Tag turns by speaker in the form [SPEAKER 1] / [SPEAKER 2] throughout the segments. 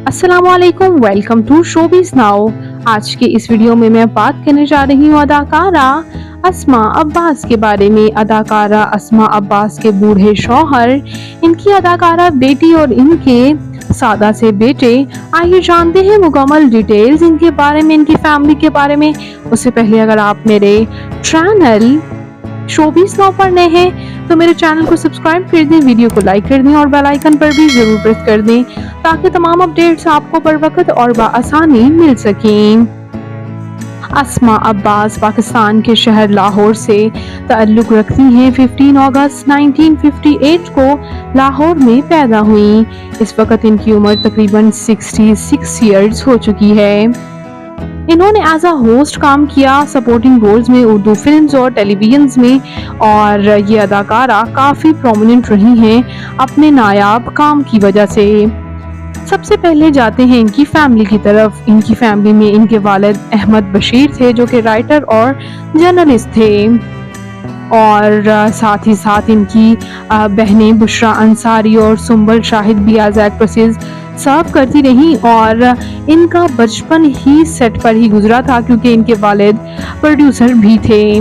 [SPEAKER 1] अस्सलामुअलैकुम, welcome to showbiz now. आज के इस वीडियो में मैं बात करने जा रही हूँ अदाकारा अस्मा अब्बास के बारे में। अदाकारा अस्मा अब्बास के बूढ़े शौहर, इनकी अदाकारा बेटी और इनके सादा से बेटे। आइए जानते हैं मुकम्मल डिटेल्स इनके बारे में, इनकी फैमिली के बारे में। उससे पहले अगर आप मेरे चैनल शोबीज नाउ पर नए हैं तो मेरे चैनल को सब्सक्राइब कर दें, वीडियो को लाइक कर दें और बेल आइकन पर भी जरूर प्रेस कर दें ताकि तमाम अपडेट्स आपको बर वक्त और बआसानी मिल सकें। अस्मा अब्बास पाकिस्तान के शहर लाहौर से ताल्लुक़ रखती हैं। 15 अगस्त 1958 को लाहौर में पैदा हुई। इस वक्त इनकी उम्र तकरीबन 66 ईयर्स हो चुकी है। इन्होंने एज अ होस्ट काम किया, सपोर्टिंग रोल्स में, उर्दू फिल्म्स और टेलीविजन में, और ये अदाकारा काफ़ी प्रोमिनेंट रही हैं अपने नायाब काम की वजह से। सबसे पहले जाते हैं इनकी फैमिली की तरफ। इनकी फैमिली में इनके वालिद अहमद बशीर थे जो कि राइटर और जर्नलिस्ट थे, और साथ ही साथ इनकी बहनें बुशरा अंसारी और सुंबल शाहिद भी एज एक्ट्रेसेस सर्व करती रहीं। और इनका बचपन ही सेट पर ही गुजरा था क्योंकि इनके वालिद प्रोड्यूसर भी थे।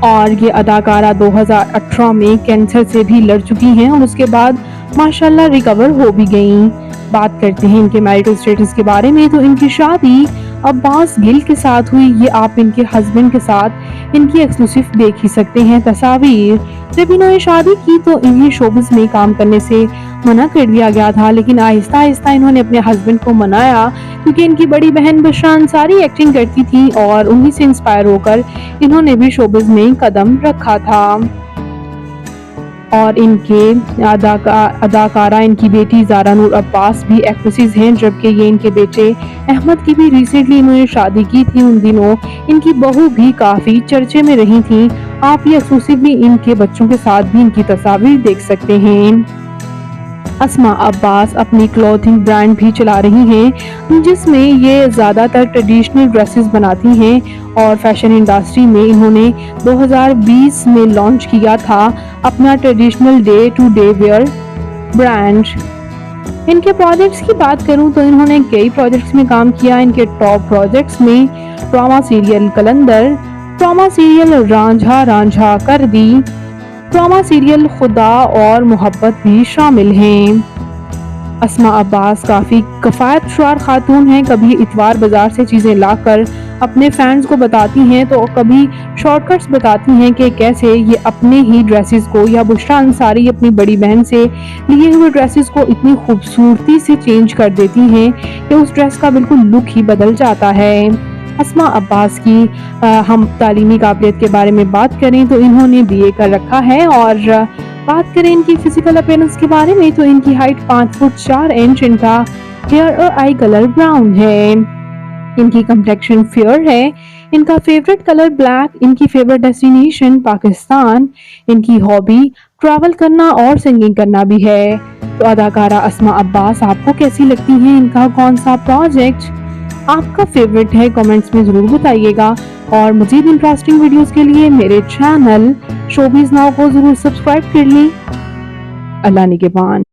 [SPEAKER 1] और ये अदाकारा 2018 में कैंसर से भी लड़ चुकी हैं और उसके बाद माशाल्लाह रिकवर हो भी गईं। बात करते हैं इनके मैरिटल स्टेटस के बारे में, तो इनकी शादी अब्बास गिल के साथ हुई। ये आप इनके हस्बैंड के साथ इनकी एक्सक्लूसिव देख ही सकते हैं तस्वीर। जब इन्होंने शादी की तो इन्हें शोबिस में काम करने से मना कर दिया गया था, लेकिन आहिस्ता आहिस्ता इन्होंने अपने हस्बैंड को मनाया क्योंकि इनकी बड़ी बहन बुशरा अंसारी एक्टिंग करती थी और उन्हीं से इंस्पायर होकर इन्होंने भी शोबिस में कदम रखा था। और इनके अदाकारा इनकी बेटी ज़ारा नूर अब्बास भी एक्ट्रेसेस हैं, जबकि ये इनके बेटे अहमद की भी रिसेंटली इन्होंने शादी की थी। उन दिनों इनकी बहू भी काफ़ी चर्चे में रही थी। आप ये एक्सक्लूसिवली इनके बच्चों के साथ भी इनकी तस्वीर देख सकते हैं। अस्मा अब्बास अपनी क्लॉथिंग ब्रांड भी चला रही हैं जिसमें ये ज़्यादातर ट्रेडिशनल ड्रेसेस बनाती हैं, और फैशन इंडस्ट्री में इन्होंने 2020 में लॉन्च किया था अपना traditional day to day wear brand. इनके प्रोजेक्ट्स की बात करूं तो इन्होंने कई प्रोजेक्ट्स में काम किया। इनके टॉप प्रोजेक्ट्स में ड्रामा सीरियल कलंदर, ड्रामा सीरियल रांझा रांझा कर दी, ड्रामा सीरियल खुदा और मोहब्बत भी शामिल हैं। अस्मा अब्बास काफ़ी कफ़ायतशुआर खातून हैं। कभी इतवार बाज़ार से चीज़ें लाकर अपने फैंस को बताती हैं तो कभी शॉर्टकट्स बताती हैं कि कैसे ये अपने ही ड्रेसेस को, या बुशरा अंसारी अपनी बड़ी बहन से लिए हुए ड्रेसेस को इतनी खूबसूरती से चेंज कर देती हैं कि उस ड्रेस का बिल्कुल लुक ही बदल जाता है। अस्मा अब्बास की हम तालीमी काबिलियत के बारे में बात करें तो इन्होंने BA कर रखा है, और बात करें इनकी फिजिकल अपीयरेंस के बारे में तो इनकी हाइट 5 फुट 4 इंच, इनका हेयर और आई कलर ब्राउन है, इनकी कंप्लेक्शन फेयर है, इनका फेवरेट कलर ब्लैक, इनकी फेवरेट डेस्टिनेशन पाकिस्तान, इनकी हॉबी ट्रैवल करना और सिंगिंग करना भी है। तो अदाकारा अस्मा अब्बास आपको कैसी लगती हैं? इनका कौन सा प्रोजेक्ट आपका फेवरेट है? कमेंट्स में जरूर बताइएगा, और मजीद इंटरेस्टिंग वीडियोस के लिए मेरे चैनल शोबीज नाउ को जरूर सब्सक्राइब कर लें। अल्लाह निगहबान।